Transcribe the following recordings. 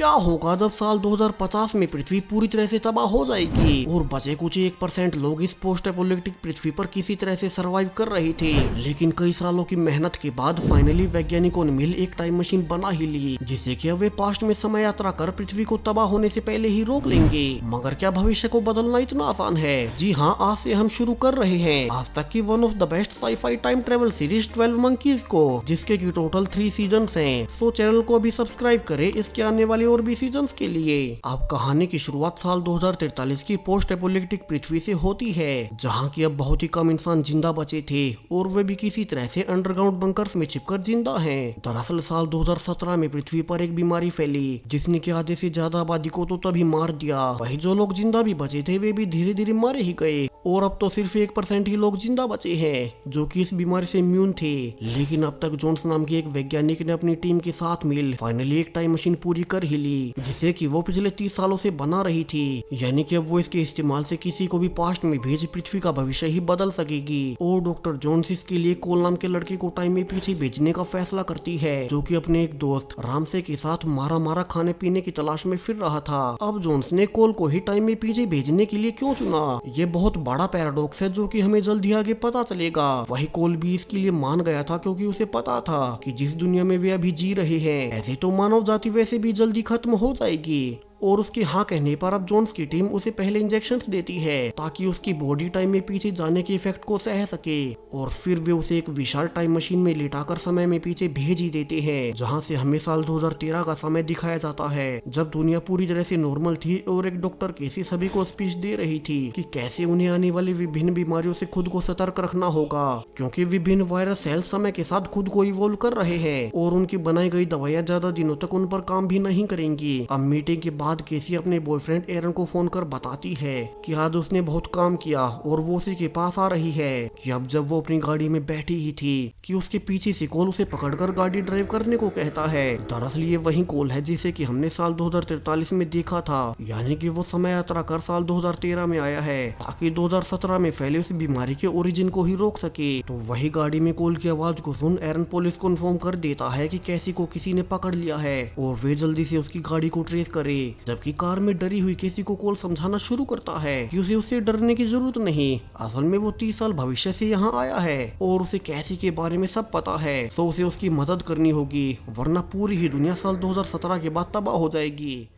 क्या होगा जब साल 2050 में पृथ्वी पूरी तरह से तबाह हो जाएगी और बचे कुछ 1% लोग इस पोस्ट एपोलिटिक पृथ्वी पर किसी तरह से सरवाइव कर रहे थे। लेकिन कई सालों की मेहनत के बाद फाइनली वैज्ञानिकों ने मिल एक टाइम मशीन बना ही ली, जिससे कि अब वे पास्ट में समय यात्रा कर पृथ्वी को तबाह होने से पहले ही रोक लेंगे। मगर क्या भविष्य को बदलना इतना आसान है? जी हाँ, आज से हम शुरू कर रहे हैं आज तक की one of the best sci-fi time travel series 12 monkeys को, जिसके की टोटल 3 सीजन हैं। सो चैनल को भी सब्सक्राइब करें इसके आने वाले और भी सीजन्स के लिए। अब कहानी की शुरुआत साल 2043 की पोस्ट एपोलिटिक पृथ्वी से होती है, जहाँ की अब बहुत ही कम इंसान जिंदा बचे थे और वे भी किसी तरह से अंडरग्राउंड बंकर्स में छिपकर जिंदा हैं। दरअसल साल 2017 में पृथ्वी पर एक बीमारी फैली, जिसने कि आधे से ज्यादा आबादी को तो तभी मार दिया। वही जो लोग जिंदा भी बचे थे वे भी धीरे धीरे मारे ही गए और अब तो सिर्फ 1% ही लोग जिंदा बचे हैं जो कि इस बीमारी से इम्यून थे। लेकिन अब तक जोन्स नाम के एक वैज्ञानिक ने अपनी टीम के साथ मिल फाइनली एक टाइम मशीन पूरी कर ही ली, जिसे कि वो पिछले 30 सालों से बना रही थी। यानी कि अब वो इसके इस्तेमाल से किसी को भी पास्ट में भेज पृथ्वी का भविष्य ही बदल सकेगी। और डॉक्टर जोन्स इसके लिए कोल नाम के लड़के को टाइम में पीछे भेजने का फैसला करती है, जो कि अपने एक दोस्त रामसे के साथ मारा मारा खाने पीने की तलाश में फिर रहा था। अब जोन्स ने कोल को ही टाइम में पीछे भेजने के लिए क्यों चुना, ये बहुत बड़ा पैराडॉक्स है जो कि हमें जल्द ही आगे पता चलेगा। वही कोल भी इसके लिए मान गया था, क्योंकि उसे पता था कि जिस दुनिया में वे अभी जी रहे हैं ऐसे तो मानव जाति वैसे भी जल्दी खत्म हो जाएगी। और उसके हाँ कहने पर अब जोन्स की टीम उसे पहले इंजेक्शंस देती है ताकि उसकी बॉडी टाइम में पीछे जाने के इफेक्ट को सह सके, और फिर वे उसे एक विशाल टाइम मशीन में लिटाकर समय में पीछे भेज ही देते हैं, जहाँ से हमें साल 2013 का समय दिखाया जाता है, जब दुनिया पूरी तरह से नॉर्मल थी और एक डॉक्टर केसी सभी को स्पीच दे रही थी कि कैसे उन्हें आने वाली विभिन्न बीमारियों से खुद को सतर्क रखना होगा, क्योंकि विभिन्न वायरस सेल समय के साथ खुद को इवोल्व कर रहे हैं और उनकी बनाई गई दवाइयाँ ज्यादा दिनों तक उन पर काम भी नहीं करेंगी। अब मीटिंग के बाद केसी अपने बॉयफ्रेंड एरन को फोन कर बताती है कि आज उसने बहुत काम किया और वो उसी के पास आ रही है। कि अब जब वो अपनी गाड़ी में बैठी ही थी कि उसके पीछे से कोल उसे पकड़कर गाड़ी ड्राइव करने को कहता है। दरअसल ये वही कोल है जिसे कि हमने साल 2043 में देखा था, यानी कि वो समय यात्रा कर साल 2013 में आया है ताकि 2017 में फैले उस बीमारी के ओरिजिन को ही रोक सके। तो वही गाड़ी में कोल की आवाज को सुन एरन पुलिस को इन्फॉर्म कर देता है कि कैसी को किसी ने पकड़ लिया है और वे जल्दी से उसकी गाड़ी को ट्रेस करे। जबकि कार में डरी हुई केसी को कोल समझाना शुरू करता है कि उसे उससे डरने की जरूरत नहीं, असल में वो 30 साल भविष्य से यहाँ आया है और उसे कैसी के बारे में सब पता है, तो उसे उसकी मदद करनी होगी, वरना पूरी ही दुनिया साल 2017 के बाद तबाह हो जाएगी।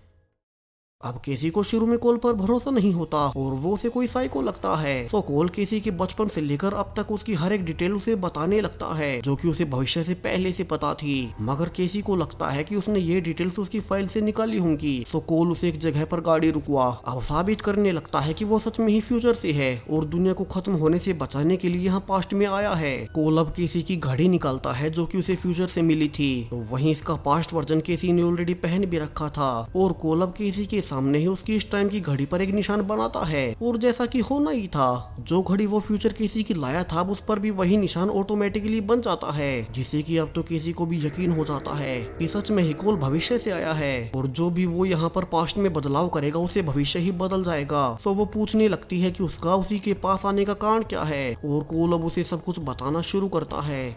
अब केसी को शुरू में कोल पर भरोसा नहीं होता और वो उसे कोई साइको लगता है। तो कोल केसी के बचपन से लेकर अब तक उसकी हर एक डिटेल उसे बताने लगता है, जो कि उसे भविष्य से पहले से पता थी। मगर केसी को लगता है कि उसने ये डिटेल्स उसकी फाइल से निकाली होंगी। तो कोल उसे एक जगह पर गाड़ी रुकवा अब साबित करने लगता है कि वो सच में ही फ्यूचर से है और दुनिया को खत्म होने से बचाने के लिए यहाँ पास्ट में आया है। कोल अब केसी की घड़ी निकालता है जो कि उसे फ्यूचर से मिली थी। तो वहीं इसका पास्ट वर्जन केसी ने ऑलरेडी पहन भी रखा था और कोल अब केसी के सामने ही उसकी इस टाइम की घड़ी पर एक निशान बनाता है। और जैसा कि होना ही था, जो घड़ी वो फ्यूचर केसी की लाया था उस पर भी वही निशान ऑटोमेटिकली बन जाता है, जिससे कि अब तो केसी को भी यकीन हो जाता है कि सच में ही कोल भविष्य से आया है और जो भी वो यहाँ पर पास्ट में बदलाव करेगा उसे भविष्य ही बदल जाएगा। तो वो पूछने लगती है कि उसका उसी के पास आने का कारण क्या है और कोल अब उसे सब कुछ बताना शुरू करता है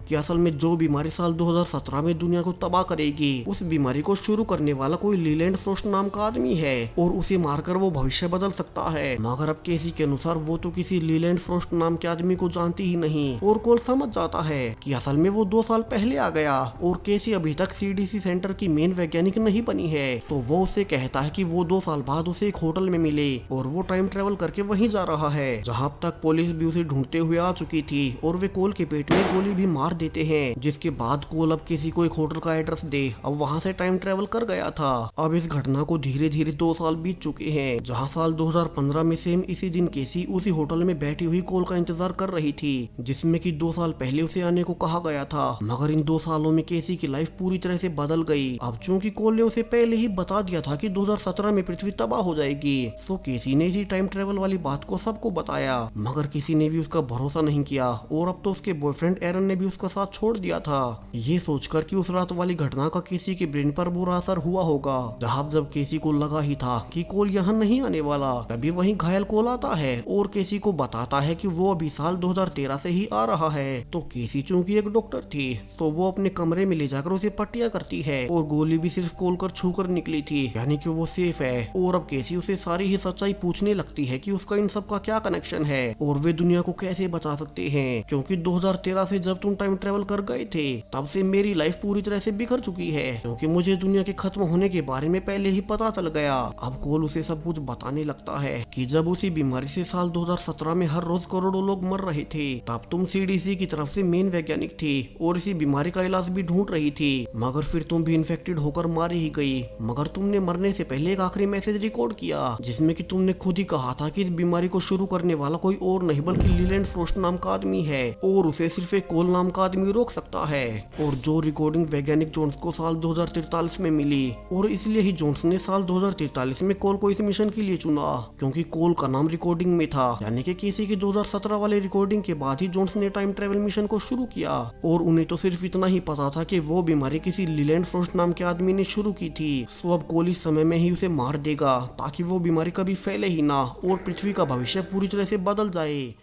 कि असल में जो बीमारी साल 2017 में दुनिया को तबाह करेगी उस बीमारी को शुरू करने वाला कोई लीलैंड फ्रोस्ट नाम का आदमी है और उसे मारकर वो भविष्य बदल सकता है। मगर अब केसी के अनुसार वो तो किसी लीलैंड फ्रोस्ट नाम के आदमी को जानती ही नहीं और कोल समझ जाता है कि असल में वो 2 साल पहले आ गया और केसी अभी तक सीडीसी सेंटर की मेन वैज्ञानिक नहीं बनी है। तो वो उसे कहता है कि वो 2 साल बाद उसे एक होटल में मिले और वो टाइम ट्रेवल करके वहीं जा रहा है जहाँ तक पुलिस भी उसे ढूंढते हुए आ चुकी थी और वे कोल के पेट में गोली भी मार देते हैं, जिसके बाद कोल अब किसी को एक होटल का एड्रेस दे अब वहां से टाइम ट्रेवल कर गया था। अब इस घटना को धीरे धीरे 2 साल बीत चुके हैं, जहां साल 2015 में सेम इसी दिन केसी उसी होटल में बैठी हुई कोल का इंतजार कर रही थी, जिसमें कि 2 साल पहले उसे आने को कहा गया था। मगर इन 2 सालों में केसी की लाइफ पूरी तरह से बदल गई। अब चूंकि कोल ने उसे पहले ही बता दिया था कि 2017 में पृथ्वी तबाह हो जाएगी, तो केसी ने इसी टाइम ट्रेवल वाली बात को सबको बताया। मगर किसी ने भी उसका भरोसा नहीं किया और अब तो उसके बॉयफ्रेंड एरन ने भी उसका के साथ छोड़ दिया था, ये सोचकर कि उस रात वाली घटना का केसी के ब्रेन पर बुरा असर हुआ होगा। जब केसी को लगा ही था कि कोल यहाँ नहीं आने वाला, तभी वहीं घायल कोल आता है और केसी को बताता है कि वो अभी साल 2013 से ही आ रहा है। तो केसी चूंकि एक डॉक्टर थी तो वो अपने कमरे में ले जाकर उसे पट्टियां करती है और गोली भी सिर्फ कोल कर छू कर निकली थी, यानी कि वो सेफ है। और अब केसी उसे सारी ही सच्चाई पूछने लगती है कि उसका इन सब का क्या कनेक्शन है और वे दुनिया को कैसे बचा सकते हैं, क्योंकि 2013 से जब तुम टाइम ट्रेवल कर गए थे तब से मेरी लाइफ पूरी तरह से बिखर चुकी है, क्योंकि मुझे दुनिया के खत्म होने के बारे में पहले ही पता चल गया। अब कोल उसे सब कुछ बताने लगता है कि जब उसी बीमारी से साल 2017 में हर रोज करोड़ों लोग मर रहे थे, तब तुम सीडीसी की तरफ से मेन वैज्ञानिक थी और इसी बीमारी का इलाज भी ढूंढ रही थी, मगर फिर तुम भी इन्फेक्टेड होकर मारी ही गई। मगर तुमने मरने से पहले एक आखिरी मैसेज रिकॉर्ड किया जिसमें कि तुमने खुद ही कहा था कि इस बीमारी को शुरू करने वाला कोई और नहीं बल्कि लीलैंड फ्रोस्ट नाम का आदमी है और उसे सिर्फ एक कोल नाम का आदमी रोक सकता है। और जो रिकॉर्डिंग वैज्ञानिक जोन्स को साल 2043 में मिली और इसलिए ही जोन्स ने साल 2043 में कोल को इस मिशन के लिए चुना, क्योंकि कोल का नाम रिकॉर्डिंग में था, यानी कि केसी के 2017 वाले रिकॉर्डिंग के बाद ही जोन्स ने टाइम ट्रेवल मिशन को शुरू किया। और उन्हें तो सिर्फ इतना ही पता था कि वो बीमारी किसी लीलैंड फ्रोस्ट नाम के आदमी ने शुरू की थी, सो अब कोल इस समय में ही उसे मार देगा ताकि वो बीमारी कभी फैले ही ना और पृथ्वी का भविष्य पूरी तरह से बदल जाए।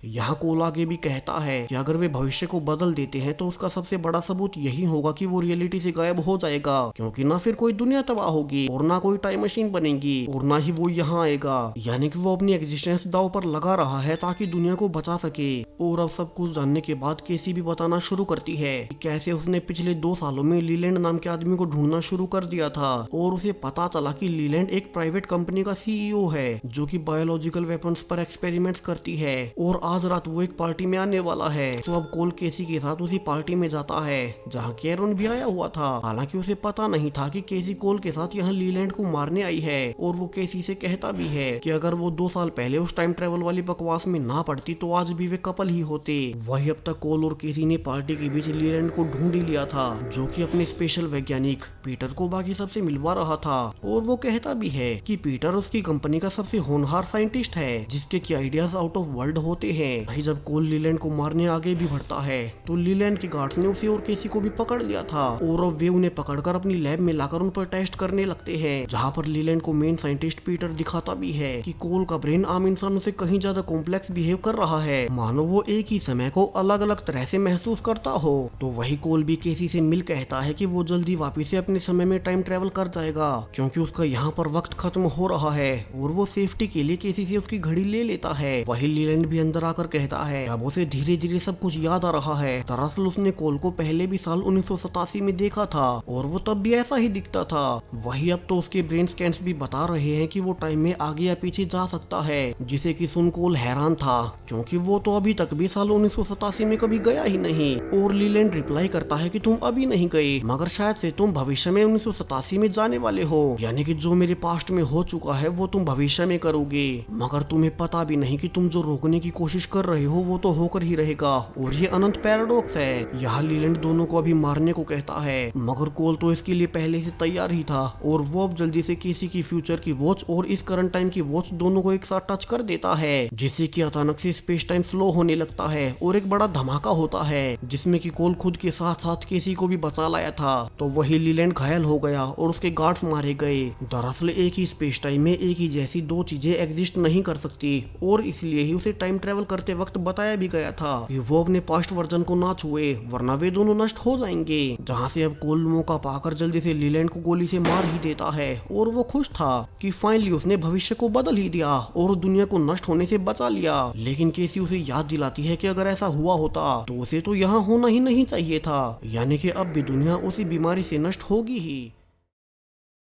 यहाँ कोल आगे भी कहता है कि अगर वे भविष्य को बदल देते हैं तो उसका सबसे बड़ा सबूत यही होगा कि वो रियलिटी से गायब हो जाएगा, क्योंकि ना फिर कोई दुनिया तबाह होगी और ना कोई टाइम मशीन बनेगी और ना ही वो यहाँ आएगा, यानी कि वो अपनी एग्जिस्टेंस दांव पर लगा रहा है ताकि दुनिया को बचा सके। और अब सब कुछ जानने के बाद केसी भी बताना शुरू करती है कि कैसे उसने पिछले 2 सालों में लीलैंड नाम के आदमी को ढूंढना शुरू कर दिया था और उसे पता चला कि लीलैंड एक प्राइवेट कंपनी का सीईओ है जो कि बायोलॉजिकल वेपन्स पर एक्सपेरिमेंट्स करती है और आज रात वो एक पार्टी में आने वाला है। तो अब कोल केसी के साथ उसी पार्टी में जाता है जहाँ कैरोन भी आया हुआ था। हालांकि उसे पता नहीं था कि केसी कोल के साथ यहाँ लीलैंड को मारने आई है और वो केसी से कहता भी है कि अगर वो 2 साल पहले उस टाइम ट्रेवल वाली बकवास में ना पड़ती तो आज भी वे कपल ही होते। वही अब तक कोल और केसी ने पार्टी के बीच लीलैंड को ढूंढ ही लिया था, जो कि अपने स्पेशल वैज्ञानिक पीटर को बाकी सबसे मिलवा रहा था। और वो कहता भी है कि पीटर उसकी कंपनी का सबसे होनहार साइंटिस्ट है जिसके की आइडियाज आउट ऑफ वर्ल्ड होते हैं। जब कोल लीलैंड को मारने आगे भी बढ़ता है तो लीलैंड के गार्ड्स ने उसे और केसी को भी पकड़ लिया था और अब वे उन्हें पकड़कर अपनी लैब में लाकर उन पर टेस्ट करने लगते हैं, जहाँ पर लीलैंड को मेन साइंटिस्ट पीटर दिखाता भी है कि कोल का ब्रेन आम इंसानों से कहीं ज्यादा कॉम्प्लेक्स बिहेव कर रहा है, मानो वो एक ही समय को अलग अलग तरह से महसूस करता हो। तो वही कोल भी केसी से मिल कहता है कि वो जल्दी वापिस से अपने समय में टाइम ट्रेवल कर जाएगा, क्योंकि उसका यहाँ पर वक्त खत्म हो रहा है और वो सेफ्टी के लिए केसी से उसकी घड़ी ले लेता है। वही लीलैंड भी अंदर आकर कहता है अब उसे धीरे धीरे सब कुछ याद आ रहा है। दरअसल उसने कोल को पहले भी साल 1987 में देखा था और वो तब भी ऐसा ही दिखता था। वही अब तो उसके ब्रेन स्कैन्स भी बता रहे हैं कि वो टाइम में आगे या पीछे जा सकता है, जिसे कि सुन कोल हैरान था क्योंकि वो तो अभी तक भी साल 1987 में कभी गया ही नहीं। और लीलैंड रिप्लाई करता है कि तुम अभी नहीं गए, मगर शायद से तुम भविष्य में 1987 में जाने वाले हो, यानी कि जो मेरे पास्ट में हो चुका है वो तुम भविष्य में करोगे, मगर तुम्हें पता भी नहीं कि तुम जो रोकने की कोशिश कर रहे हो वो तो होकर ही रहेगा। और ये अनंत पैराडॉक्स है। यहाँ लीलैंड दोनों को अभी मारने को कहता है, मगर कोल तो इसके लिए पहले से तैयार ही था और वो अब जल्दी से केसी की फ्यूचर की वॉच और इस करंट टाइम की वॉच दोनों को एक साथ टच कर देता है, जिससे कि अचानक से स्पेस टाइम स्लो होने लगता है और एक बड़ा धमाका होता है जिसमें कि कोल खुद के साथ साथ केसी को भी बचा लाया था। तो वही लीलैंड घायल हो गया और उसके गार्ड्स मारे गए। दरअसल एक ही स्पेस टाइम में एक ही जैसी 2 चीजें एग्जिस्ट नहीं कर सकती और इसलिए ही उसे टाइम ट्रेवल करते वक्त बताया भी गया था कि वो अपने पास्ट वर्जन को ना छुए वरना वे दोनों नष्ट हो जाएंगे। जहाँ से अब कोल मौका पाकर जल्दी से लीलैंड को गोली से मार ही देता है और वो खुश था कि फाइनली उसने भविष्य को बदल ही दिया और दुनिया को नष्ट होने से बचा लिया। लेकिन केसी उसे याद दिलाती है कि अगर ऐसा हुआ होता तो उसे तो यहाँ होना ही नहीं चाहिए था, यानी कि अब भी दुनिया उसी बीमारी से नष्ट होगी ही।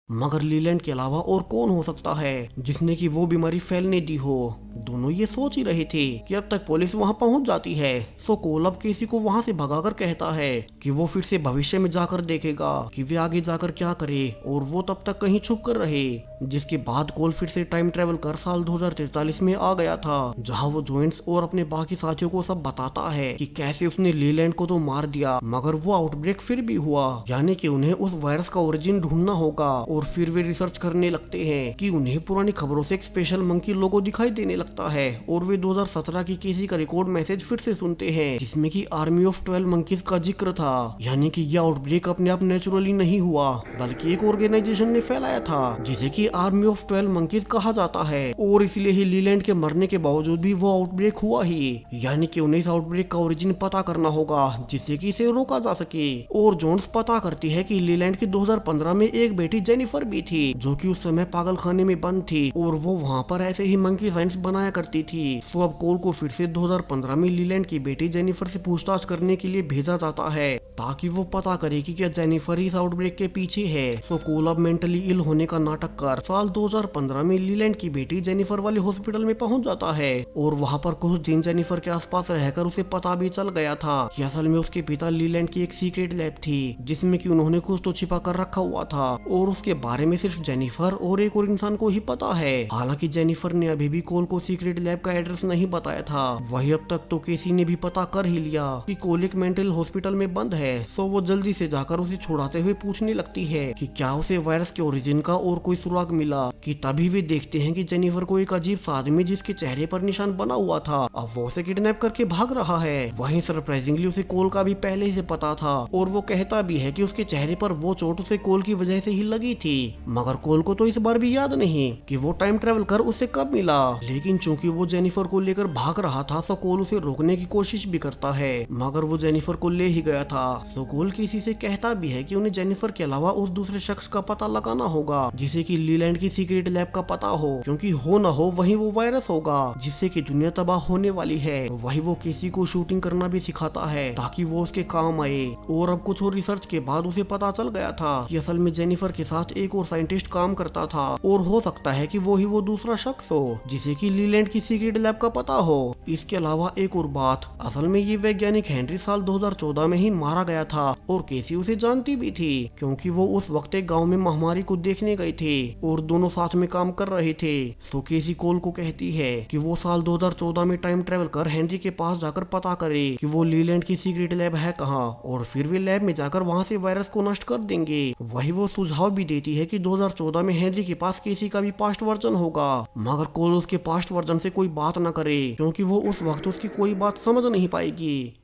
मगर लीलैंड के अलावा और कौन हो सकता है जिसने कि वो बीमारी फैलने दी हो। दोनों ये सोच ही रहे थे कि अब तक पुलिस वहां पहुंच जाती है। सो कोल अब केसी को वहां से भगाकर कहता है कि वो फिर से भविष्य में जाकर देखेगा कि वे आगे जाकर क्या करे और वो तब तक कहीं छुप कर रहे। जिसके बाद कोल फिर से टाइम ट्रेवल कर साल 2043 में आ गया था, जहाँ वो जोइंट्स और अपने बाकी साथियों को सब बताता है कि कैसे उसने लीलैंड को तो मार दिया मगर वो आउटब्रेक फिर भी हुआ, यानी कि उन्हें उस वायरस का ओरिजिन ढूंढना होगा। और फिर वे रिसर्च करने लगते हैं कि उन्हें पुरानी खबरों से एक स्पेशल मंकी लोगो दिखाई देने लगता लगता है और वे 2017 की केसी का रिकॉर्ड मैसेज फिर से सुनते हैं जिसमें कि आर्मी ऑफ 12 मंकीज का जिक्र था। यानी कि यह आउटब्रेक अपने आप नेचुरली नहीं हुआ बल्कि एक ऑर्गेनाइजेशन ने फैलाया था जिसे कि आर्मी ऑफ 12 मंकीज कहा जाता है और इसलिए ही लीलैंड के मरने के बावजूद भी वो आउटब्रेक हुआ ही। यानी कि उन्हें इस आउटब्रेक का ओरिजिन पता करना होगा जिससे कि इसे रोका जा सके। और जोन्स पता करती है कि लीलैंड की 2015 में एक बेटी जेनिफर भी थी जो कि उस समय पागल खाने में बंद थी और वो वहाँ पर ऐसे ही मंकी साइंस बनाया करती थी। तो अब कोल को फिर से 2015 में लीलैंड की बेटी जेनिफर से पूछताछ करने के लिए भेजा जाता है ताकि वो पता करे कि क्या जेनिफर इस आउटब्रेक के पीछे है। तो कोल अब मेंटली इल होने का नाटक कर साल 2015 में लीलैंड की बेटी जेनिफर वाले हॉस्पिटल में पहुंच जाता है और वहाँ पर कुछ दिन जेनिफर के आसपास रहकर उसे पता भी चल गया था कि असल में उसके पिता लीलैंड की एक सीक्रेट लैब थी जिसमें कि उन्होंने कुछ तो छिपा कर रखा हुआ था और उसके बारे में सिर्फ जेनिफर और एक और इंसान को ही पता है। हालांकि जेनिफर ने अभी भी कोल को सीक्रेट लैब का एड्रेस नहीं बताया था। वही अब तक तो केसी ने भी पता कर ही लिया कि कोल एक मेंटल हॉस्पिटल में बंद है। तो वो जल्दी से जाकर उसे छुड़ाते हुए पूछने लगती है कि क्या उसे वायरस के ओरिजिन का और कोई सुराग मिला। कि तभी वे देखते हैं कि जेनिफर को एक अजीब सा आदमी जिसके चेहरे पर निशान बना हुआ था अब वो उसे किडनैप करके भाग रहा है। वहीं सरप्राइजिंगली उसे कोल का भी पहले से पता था और वो कहता भी है कि उसके चेहरे पर वो चोट उसे कोल की वजह से ही लगी थी। मगर कोल को तो इस बार भी याद नहीं कि वो टाइम ट्रेवल कर उसे कब मिला। लेकिन चूंकि वो जेनिफर को लेकर भाग रहा था तो कोल उसे रोकने की कोशिश भी करता है मगर वो जेनिफर को ले ही गया था। तो कोल किसी से कहता भी है कि उन्हें जेनिफर के अलावा उस दूसरे शख्स का पता लगाना होगा जिसे कि लीलैंड की सीक्रेट लैब का पता हो, क्योंकि हो ना हो वही वो वायरस होगा जिससे कि दुनिया तबाह होने वाली है। वही वो किसी को शूटिंग करना भी सिखाता है ताकि वो उसके काम आए। और अब कुछ और रिसर्च के बाद उसे पता चल गया था कि असल में जेनिफर के साथ एक और साइंटिस्ट काम करता था और हो सकता है कि वो ही वो दूसरा शख्स हो जिसे कि लीलैंड की सीक्रेट लैब का पता हो। इसके अलावा एक और बात, असल में ये वैज्ञानिक हेनरी साल 2014 में ही मारा गया था और केसी उसे जानती भी थी क्योंकि वो उस वक्त एक गांव में महामारी को देखने गए थे और दोनों साथ में काम कर रहे थे। तो केसी कोल को कहती है कि वो साल 2014 में टाइम ट्रेवल कर हेनरी के पास जाकर पता करे कि वो लीलैंड की सीक्रेट लैब है कहाँ और फिर वे लैब में जाकर वहाँ से वायरस को नष्ट कर देंगे। वही वो सुझाव भी देती है कि 2014 में हेनरी के पास केसी का भी पास्ट वर्जन होगा मगर कोल उसके पास्ट वर्जन से कोई बात न करे क्योंकि वो उस वक्त उसकी कोई बात समझ नहीं पाएगी।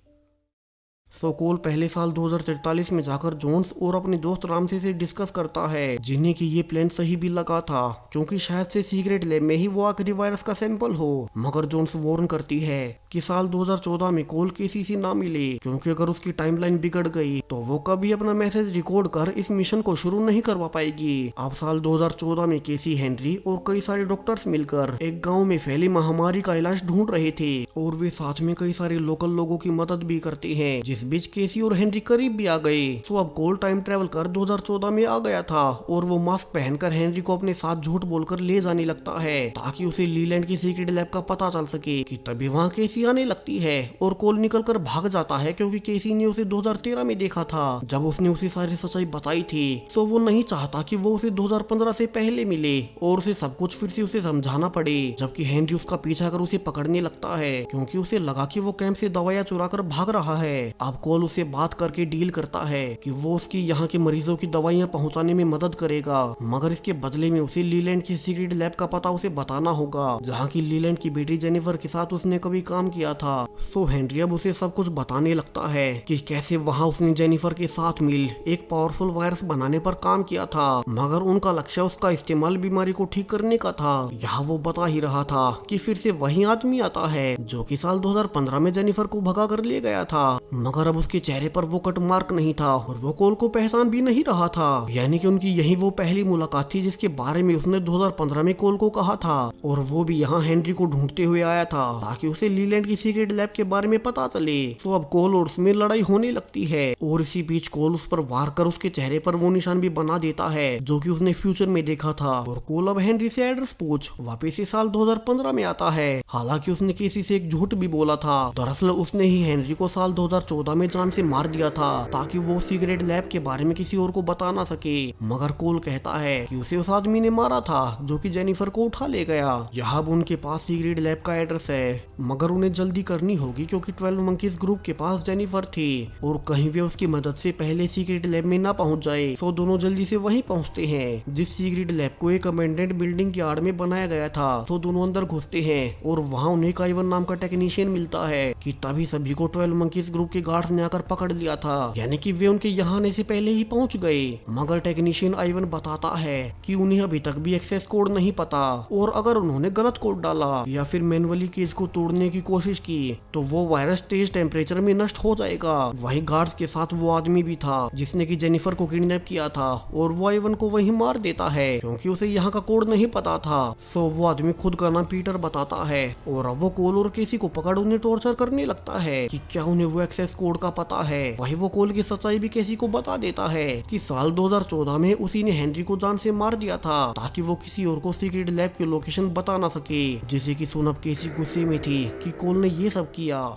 तो कोल पहले साल 2043 में जाकर जोन्स और अपने दोस्त रामसे से डिस्कस करता है जिन्हें कि ये प्लान सही भी लगा था क्योंकि शायद से सीक्रेट लैब में ही वो आखिरी वायरस का सैंपल हो। मगर जोन्स वार्न करती है कि साल 2014 में कोल किसी से ना मिले क्योंकि अगर उसकी टाइमलाइन बिगड़ गई तो वो कभी अपना मैसेज रिकॉर्ड कर इस मिशन को शुरू नहीं करवा पाएगी। अब साल 2014 में केसी, हेनरी और कई सारे डॉक्टर्स मिलकर एक गाँव में फैली महामारी का इलाज ढूंढ रहे थे और वे साथ में कई सारे लोकल लोगों की मदद भी करते हैं जिस बीच केसी और हेनरी करीब भी आ गए। तो अब कोल टाइम ट्रेवल कर 2014 में आ गया था और वो मास्क पहनकर हेनरी को अपने साथ झूठ बोलकर ले जाने लगता है ताकि उसे लीलैंड की सीक्रेट लैब का पता चल सके। कि तभी वहाँ केसी आने लगती है और कोल निकलकर भाग जाता है क्योंकि केसी ने उसे 2013 में देखा था जब उसने उसे सारी सच्चाई बताई थी। तो वो नहीं चाहता कि वो उसे 2015 से पहले मिले और उसे सब कुछ फिर से उसे समझाना पड़े। जबकि हेनरी उसका पीछा कर उसे पकड़ने लगता है क्योंकि उसे लगा कि वो कैंप से दवाइयां चुरा कर भाग रहा है। अब कोल उसे बात करके डील करता है कि वो उसकी यहाँ के मरीजों की दवाइयाँ पहुँचाने में मदद करेगा मगर इसके बदले में उसे लीलैंड की सीक्रेट लैब का पता उसे बताना होगा जहाँ की लीलैंड की बेटी जेनिफर के साथ उसने कभी काम किया था। सो हेनरी अब उसे सब कुछ बताने लगता है कि कैसे वहाँ उसने जेनिफर के साथ मिल एक पावरफुल वायरस बनाने पर काम किया था मगर उनका लक्ष्य उसका इस्तेमाल बीमारी को ठीक करने का था। यहाँ वो बता ही रहा था कि फिर से वही आदमी आता है जो कि साल 2015 में जेनिफर को भगा कर ले गया था मगर अब उसके चेहरे पर वो कट मार्क नहीं था और वो कोल को पहचान भी नहीं रहा था। यानी कि उनकी यही वो पहली मुलाकात थी जिसके बारे में उसने 2015 में कोल को कहा था और वो भी यहाँ हेनरी को ढूंढते हुए आया था ताकि उसे लीलैंड की सीक्रेट लैब के बारे में पता चले। तो अब कोल और उसमें लड़ाई होने लगती है और इसी बीच कोल उस पर वार कर उसके चेहरे पर वो निशान भी बना देता है जो कि उसने फ्यूचर में देखा था। और कोल अब हेनरी से एड्रेस पूछ वापिस से साल 2015 में आता है। हालांकि उसने किसी से एक झूठ भी बोला था। दरअसल उसने ही हेनरी को साल 2014 2014 में जान से मार दिया था ताकि वो सीक्रेट लैब के बारे में किसी और को बता ना सके। मगर कोल कहता है कि उसे उस आदमी ने मारा था जो कि जेनिफर को उठा ले गया। यहाँ अब उनके पास सीक्रेट लैब का एड्रेस है, मगर उन्हें जल्दी करनी होगी क्योंकि 12 मंकीज ग्रुप के पास जेनिफर थी और कहीं वे उसकी मदद से पहले सीक्रेट लैब में ना पहुंच जाए। तो दोनों जल्दी से वहीं पहुंचते हैं जिस सीक्रेट लैब को एक अबैंडन्ड बिल्डिंग की आड़ में बनाया गया था। तो दोनों अंदर घुसते हैं और वहाँ उन्हें काइवन नाम का टेक्नीशियन मिलता है कि तभी सभी को 12 मंकीज ग्रुप के गार्ड्स ने आकर पकड़ लिया था, यानी कि वे उनके यहाँ आने से पहले ही पहुंच गए। मगर टेक्नीशियन आइवन बताता है कि उन्हें अभी तक भी एक्सेस कोड नहीं पता और अगर उन्होंने गलत कोड डाला या फिर मैनुअली केज को तोड़ने की कोशिश की तो वो वायरस तेज टेम्परेचर में नष्ट हो जाएगा। वहीं गार्ड्स के साथ वो आदमी भी था जिसने की जेनिफर को किडनैप किया था और वो आइवन को वहीं मार देता है क्योंकि उसे यहाँ का कोड नहीं पता था। सो वो आदमी खुद का नाम पीटर बताता है और अब वो कोल और केसी को पकड़ उन्हें टॉर्चर करने लगता है कि क्या उन्हें वो एक्सेस कोड का पता है। वही वो कोल की सच्चाई भी केसी को बता देता है कि साल 2014 में उसी ने हेनरी को जान से मार दिया था ताकि वो किसी और को सीक्रेट लैब की लोकेशन बता ना सके, जिसे कि सुन अब केसी गुस्से में थी कि कोल ने ये सब किया।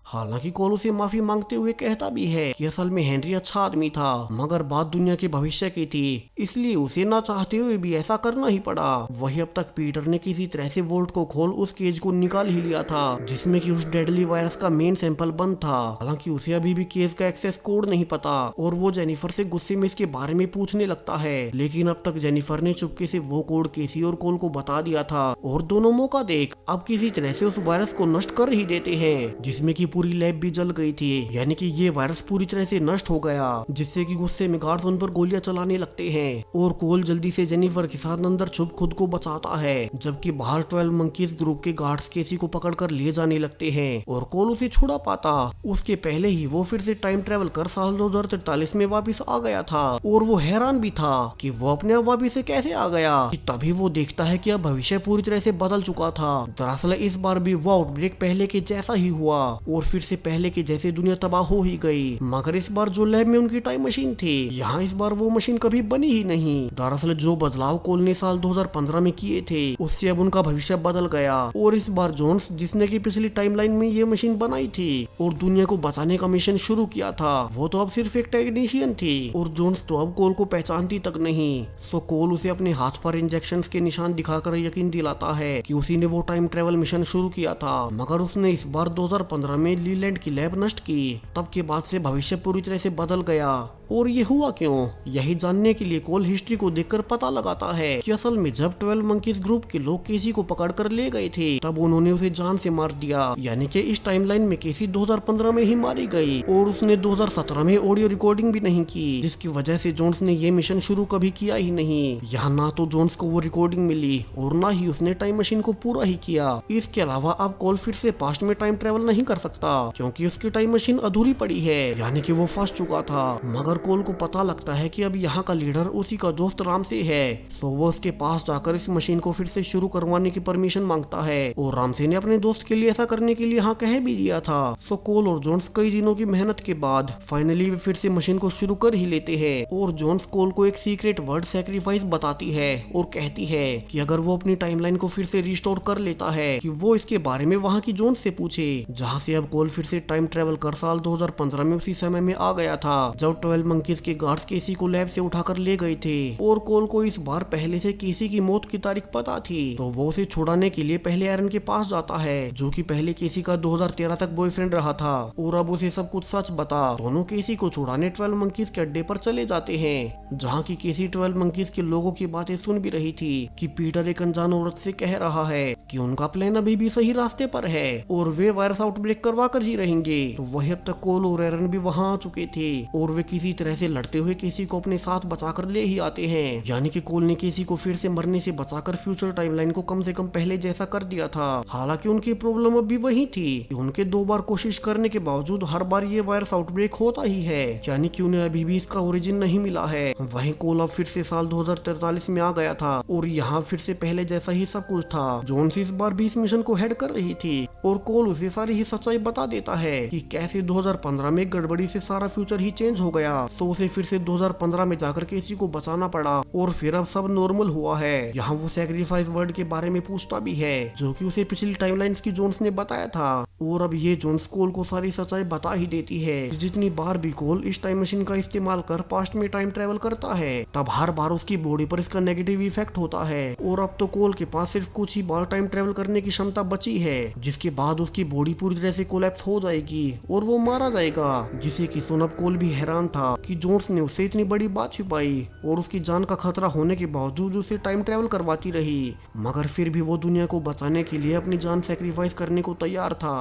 हालांकि कोल उसे माफी मांगते हुए कहता भी है कि असल में हेनरी अच्छा आदमी था मगर बात दुनिया के भविष्य की थी, इसलिए उसे ना चाहते हुए भी ऐसा करना ही पड़ा। वही अब तक पीटर ने किसी तरह से वोल्ट को खोल उस केज को निकाल ही लिया था जिसमें कि उस डेडली वायरस का मेन सैंपल बंद था। हालांकि उसे अभी भी केज का एक्सेस कोड नहीं पता और वो जेनिफर से गुस्से में इसके बारे में पूछने लगता है, लेकिन अब तक जेनिफर ने चुपके से वो कोड केसी और कोल को बता दिया था और दोनों मौका देख अब किसी तरह से उस वायरस को नष्ट कर ही देते हैं, जिसमें की पूरी लैब भी जल गई थी, यानी कि ये वायरस पूरी तरह से नष्ट हो गया, जिससे कि गुस्से में गार्ड्स उन पर गोलियां चलाने लगते हैं और कोल जल्दी से जेनिफर के साथ अंदर छुप खुद को बचाता है, जबकि बाहर 12 मंकीज ग्रुप के गार्ड्स केसी को पकड़कर ले जाने लगते हैं और कोल उसे छुड़ा पाता उसके पहले ही वो फिर से टाइम ट्रेवल कर साल 2043 में वापिस आ गया था और वो हैरान भी था कि वो अपने आप वापिस से कैसे आ गया। तभी वो देखता है कि अब भविष्य पूरी तरह से बदल चुका था। दरअसल इस बार भी वो आउटब्रेक पहले के जैसा ही हुआ और फिर से पहले के जैसे दुनिया तबाह हो ही गई, मगर इस बार जो लैब में उनकी टाइम मशीन थी यहाँ इस बार वो मशीन कभी बनी ही नहीं। दरअसल जो बदलाव कोल ने साल 2015 में किए थे उससे अब उनका भविष्य बदल गया और इस बार जोन्स जिसने की पिछली टाइमलाइन में ये मशीन बनाई थी और दुनिया को बचाने का मिशन शुरू किया था, वो तो अब सिर्फ एक टेक्नीशियन थी और जोन्स तो अब कोल को पहचानती तक नहीं। तो कोल उसे अपने हाथ पर इंजेक्शंस के निशान दिखाकर यकीन दिलाता है कि उसी ने वो टाइम ट्रेवल मिशन शुरू किया था, मगर उसने इस बार 2015 में लीलैंड की लैब नष्ट की। तब के बाद से भविष्य पूरी तरह से बदल गया और ये हुआ क्यों, यही जानने के लिए कोल हिस्ट्री को देखकर पता लगाता है कि असल में जब 12 मंकीज ग्रुप के लोग केसी को पकड़कर ले गए थे तब उन्होंने उसे जान से मार दिया, यानी कि इस टाइमलाइन में केसी 2015 में ही मारी गई और उसने 2017 में ऑडियो रिकॉर्डिंग भी नहीं की, जिसकी वजह से जोन्स ने ये मिशन शुरू कभी किया ही नहीं। यहाँ ना तो जोन्स को वो रिकॉर्डिंग मिली और ना ही उसने टाइम मशीन को पूरा ही किया। इसके अलावा अब कोल फिर से पास्ट में टाइम ट्रेवल नहीं कर सकता क्योंकि उसकी टाइम मशीन अधूरी पड़ी है, यानी कि वो फंस चुका था। मगर कोल को पता लगता है कि अब यहाँ का लीडर उसी का दोस्त राम से है, तो वो उसके पास जाकर इस मशीन को फिर से शुरू करवाने की परमिशन मांगता है और रामसे ने अपने दोस्त के लिए ऐसा करने के लिए हाँ कह भी दिया था। तो कोल और जोन्स कई दिनों की मेहनत के बाद फाइनली वे फिर से मशीन को शुरू कर ही लेते हैं और जोन्स कोल को एक सीक्रेट वर्ड सैक्रिफाइस बताती है और कहती है कि अगर वो अपनी टाइमलाइन को फिर से रिस्टोर कर लेता है कि वो इसके बारे में वहाँ की जोन्स से पूछे, जहाँ से अब कोल फिर से टाइम ट्रेवल कर साल 2015 में उसी समय में आ गया था जब 12 मंकीज के गार्ड्स केसी को लैब से उठाकर ले गए थे और कोल को इस बार पहले से केसी की मौत की तारीख पता थी, तो वो उसे छुड़ाने के लिए पहले एरन के पास जाता है जो कि पहले केसी का 2013 तक बॉयफ्रेंड रहा था और अब उसे सब कुछ सच बता। दोनों केसी को छुड़ाने 12 मंकीज के अड्डे पर चले जाते हैं जहाँ की केसी 12 मंकीज के लोगों की बातें सुन भी रही थी कि पीटर एक अनजान औरत से कह रहा है कि उनका प्लान अभी भी सही रास्ते पर है और वे वायरस आउटब्रेक करवा कर ही रहेंगे। तो वही अब तक कोल और एरन भी वहाँ आ चुके थे और वे किसी तरह से लड़ते हुए केसी को अपने साथ बचाकर ले ही आते हैं, यानी कि कोल ने केसी को फिर से मरने से बचाकर फ्यूचर टाइमलाइन को कम से कम पहले जैसा कर दिया था। हालांकि उनकी प्रॉब्लम अब भी वही थी कि उनके 2 बार कोशिश करने के बावजूद हर बार ये वायरस आउटब्रेक होता ही है, यानी कि उन्हें अभी भी इसका ओरिजिन नहीं मिला है। वहीं कोल अब फिर से साल 2043 में आ गया था और यहाँ फिर से पहले जैसा ही सब कुछ था। जोन्स इस बार भी इस मिशन को हेड कर रही थी और कोल उसे सारी ही सच्चाई बता देता है कि कैसे 2015 में गड़बड़ी से सारा फ्यूचर ही चेंज हो गया, तो उसे फिर से 2015 में जाकर केसी को बचाना पड़ा और फिर अब सब नॉर्मल हुआ है। यहाँ वो सैक्रिफाइस वर्ड के बारे में पूछता भी है जो कि उसे पिछली टाइमलाइंस की जोन्स ने बताया था और अब ये जोन्स कोल को सारी सच्चाई बता ही देती है कि जितनी बार भी कोल इस टाइम मशीन का इस्तेमाल कर पास्ट में टाइम ट्रेवल करता है तब हर बार उसकी बॉडी पर इसका नेगेटिव इफेक्ट होता है। और अब तो कोल के पास सिर्फ कुछ ही बार टाइम ट्रेवल करने की क्षमता बची है, जिसके बाद उसकी बॉडी पूरी तरह से कोलैप्स हो जाएगी और वो मारा जाएगा। जिसे कि सुन अब कोल भी हैरान था कि जोन्स ने उससे इतनी बड़ी बात छुपाई और उसकी जान का खतरा होने के बावजूद उसे टाइम ट्रेवल करवाती रही, मगर फिर भी वो दुनिया को बचाने के लिए अपनी जान सेक्रीफाइस करने को तैयार था।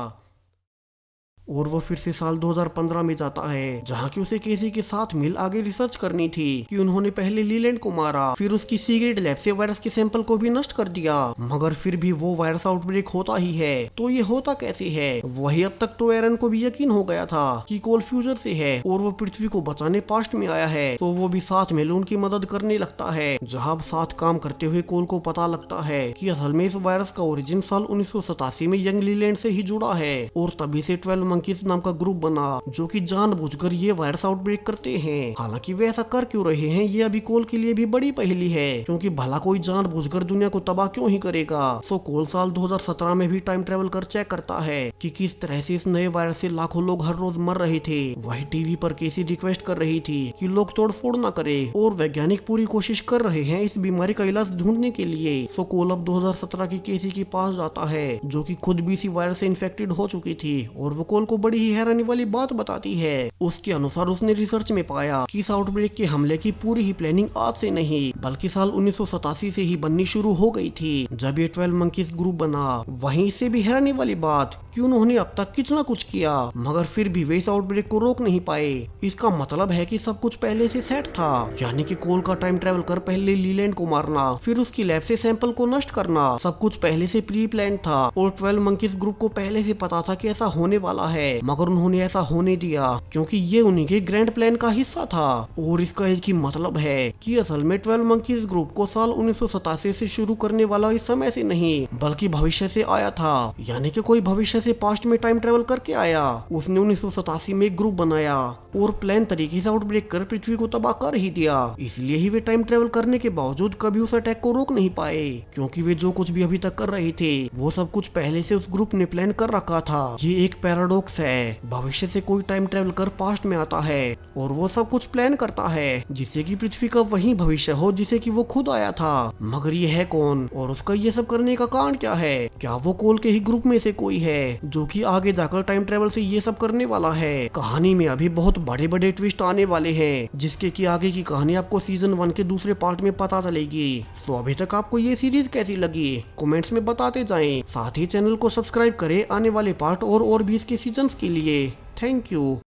और वो फिर से साल 2015 में जाता है, जहाँ की उसे केसी के साथ मिल आगे रिसर्च करनी थी कि उन्होंने पहले लीलैंड को मारा, फिर उसकी सीक्रेट लैब से वायरस के सैंपल को भी नष्ट कर दिया, मगर फिर भी वो वायरस आउटब्रेक होता ही है। तो ये होता कैसे है? वही अब तक तो एरन को भी यकीन हो गया था कि कोल फ्यूचर से है और वो पृथ्वी को बचाने पास्ट में आया है, तो वो भी साथ में उनकी मदद करने लगता है। जहाँ साथ काम करते हुए कोल को पता लगता है कि असल में इस वायरस का ओरिजिन साल 1987 में यंग लीलैंड से ही जुड़ा है और तभी से 12 मंकीज नाम का ग्रुप बना जो कि जानबूझकर ये वायरस आउटब्रेक करते हैं। हालांकि वे ऐसा कर क्यों रहे हैं ये अभी कोल के लिए भी बड़ी पहेली है, क्योंकि भला कोई जानबूझकर दुनिया को तबाह क्यों ही करेगा। सो कोल साल 2017 में भी टाइम ट्रेवल कर चेक करता है कि किस तरह से इस नए वायरस से लाखों लोग हर रोज मर रहे थे। वही टीवी पर केसी रिक्वेस्ट कर रही थी कि लोग तोड़फोड़ न करे और वैज्ञानिक पूरी कोशिश कर रहे हैं इस बीमारी का इलाज ढूंढने के लिए। सो कोल अब 2017 की केसी के पास जाता है जो कि खुद भी इसी वायरस से इन्फेक्टेड हो चुकी थी और वो कोल को बड़ी ही हैरानी वाली बात बताती है। उसके अनुसार उसने रिसर्च में पाया कि इस आउटब्रेक के हमले की पूरी ही प्लानिंग आज से नहीं बल्कि साल 1987 से ही बननी शुरू हो गई थी, जब ये 12 मंकीज ग्रुप बना। वहीं इससे भी हैरानी वाली बात कि उन्होंने अब तक कितना कुछ किया मगर फिर भी वे इस आउटब्रेक को रोक नहीं पाए। इसका मतलब है कि सब कुछ पहले से सेट था, यानी कि कोल का टाइम ट्रेवल कर पहले लीलैंड को मारना, फिर उसकी लैब से सैंपल को नष्ट करना, सब कुछ पहले से प्री प्लान था और 12 मंकीज ग्रुप को पहले से पता था कि ऐसा होने वाला है, मगर उन्होंने ऐसा होने दिया क्योंकि ये उन्हीं के ग्रैंड प्लान का हिस्सा था। और इसका एक ही मतलब है कि असल में 12 मंकीज ग्रुप को साल 1987 से शुरू करने वाला इस समय से नहीं बल्कि भविष्य से आया था, यानी कि कोई भविष्य से पास्ट में टाइम ट्रेवल करके आया। उसने 1987 में एक ग्रुप बनाया और प्लान तरीके से आउटब्रेक कर पृथ्वी को तबाह कर ही दिया। इसलिए ही वे टाइम ट्रेवल करने के बावजूद कभी उस अटैक को रोक नहीं पाए, क्योंकि वे जो कुछ भी अभी तक कर रहे थे वो सब कुछ पहले से उस ग्रुप ने प्लान कर रखा था। ये एक पैराडॉक्स है, भविष्य से कोई टाइम ट्रेवल कर पास्ट में आता है और वो सब कुछ प्लान करता है जिससे कि पृथ्वी का वही भविष्य हो जिसे कि वो खुद आया था। मगर ये है कौन और उसका ये सब करने का कारण क्या है? क्या वो कोल के ही ग्रुप में से कोई है जो कि आगे जाकर टाइम ट्रेवल से ये सब करने वाला है? कहानी में अभी बहुत बड़े बड़े ट्विस्ट आने वाले हैं, जिसके कि आगे की कहानी आपको सीजन 1 के दूसरे पार्ट में पता चलेगी। तो अभी तक आपको ये सीरीज कैसी लगी कमेंट्स में बताते जाएं, साथ ही चैनल को सब्सक्राइब करें आने वाले पार्ट और भी इसके सीजन्स के लिए। Thank you.